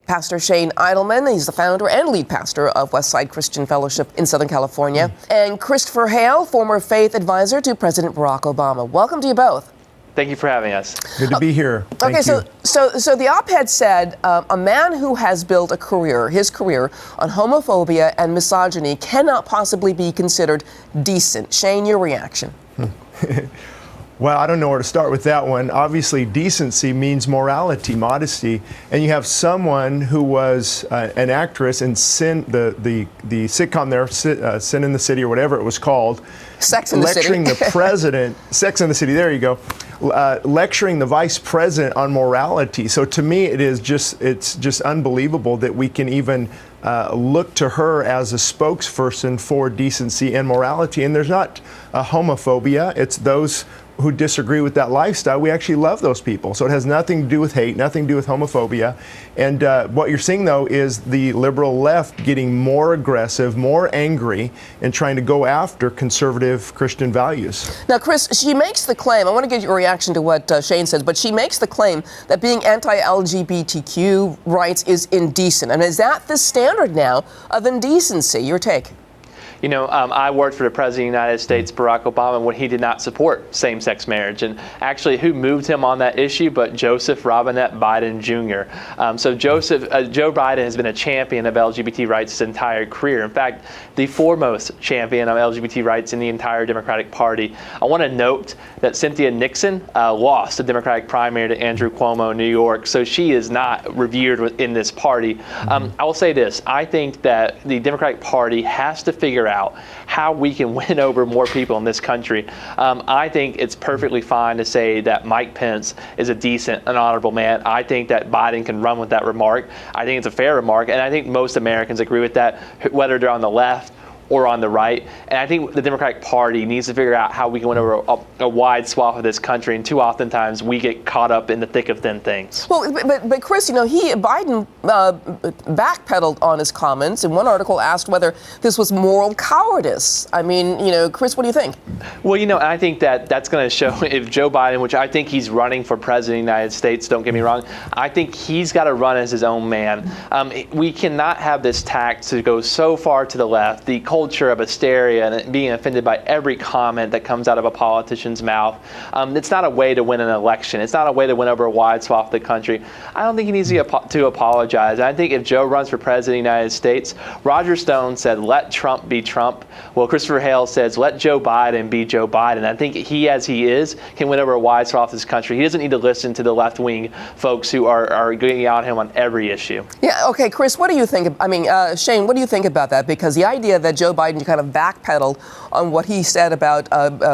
Pastor Shane Idleman. He's the founder and lead pastor of Westside Christian Fellowship in Southern California. And Christopher Hale, former faith advisor to President Barack Obama. Welcome to you both. Thank you for having us. Good to be here. Okay, so the op-ed said a man who has built his career on homophobia and misogyny cannot possibly be considered decent. Shane, your reaction? Well, I don't know where to start with that one. Obviously, decency means morality, modesty, and you have someone who was an actress in Sin, the sitcom there, Sin in the City or whatever it was called. Sex in the City. Lecturing the president, Sex in the City, there you go. Lecturing the vice president on morality. So to me, it's just unbelievable that we can even look to her as a spokesperson for decency and morality. And there's not a homophobia. It's those who disagree with that lifestyle. We actually love those people. So it has nothing to do with hate, nothing to do with homophobia. And what you're seeing, though, is the liberal left getting more aggressive, more angry, and trying to go after conservative Christian values. Now, Chris, she makes the claim, I want to get your reaction to what Shane says, but she makes the claim that being anti-LGBTQ rights is indecent. And is that the standard now of indecency? Your take? You know, I worked for the President of the United States, Barack Obama, when he did not support same-sex marriage. And actually, who moved him on that issue but Joseph Robinette Biden Jr. So Joe Biden has been a champion of LGBT rights his entire career. In fact, the foremost champion of LGBT rights in the entire Democratic Party. I want to note that Cynthia Nixon lost the Democratic primary to Andrew Cuomo in New York, so she is not revered within this party. I will say this. I think that the Democratic Party has to figure out how we can win over more people in this country. I think it's perfectly fine to say that Mike Pence is a decent and honorable man. I think that Biden can run with that remark. I think it's a fair remark, and I think most Americans agree with that, whether they're on the left or on the right. And I think the Democratic Party needs to figure out how we can win over a wide swath of this country. And too oftentimes we get caught up in the thick of thin things. Well, but Chris, you know, Biden backpedaled on his comments. In one article asked whether this was moral cowardice. I mean, you know, Chris, what do you think? Well, you know, I think that's going to show if Joe Biden, which I think he's running for president of the United States, don't get me wrong, I think he's got to run as his own man. We cannot have this tact to go so far to the left. The culture of hysteria and being offended by every comment that comes out of a politician's mouth. It's not a way to win an election. It's not a way to win over a wide swath of the country. I don't think he needs to apologize. I think if Joe runs for president of the United States, Roger Stone said, let Trump be Trump. Well, Christopher Hale says, let Joe Biden be Joe Biden. I think he, as he is, can win over a wide swath of this country. He doesn't need to listen to the left-wing folks who are getting on him on every issue. Yeah, okay, Chris, what do you think? I mean, Shane, what do you think about that? Because the idea that Joe Biden kind of backpedaled on what he said about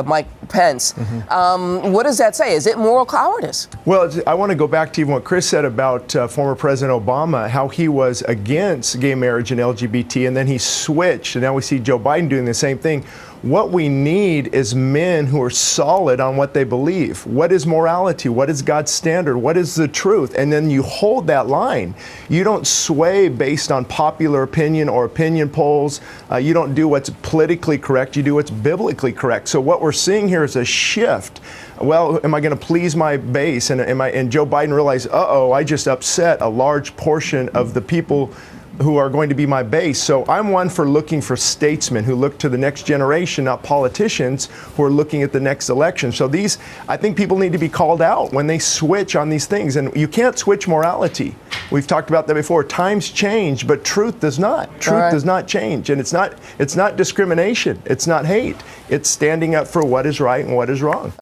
Mike Pence. What does that say? Is it moral cowardice? Well, I want to go back to even what Chris said about former President Obama, how he was against gay marriage and LGBT, and then he switched, and now we see Joe Biden doing the same thing. What we need is men who are solid on what they believe. What is morality? What is God's standard? What is the truth? And then you hold that line. You don't sway based on popular opinion or opinion polls. You don't do what's politically correct. You do what's biblically correct. So what we're seeing here is a shift. Well, am I going to please my base? And Joe Biden realized, I just upset a large portion of the people who are going to be my base. So I'm one for looking for statesmen who look to the next generation, not politicians who are looking at the next election. So I think people need to be called out when they switch on these things. And you can't switch morality. We've talked about that before. Times change, but truth does not. Truth does not change. And it's not discrimination. It's not hate. It's standing up for what is right and what is wrong.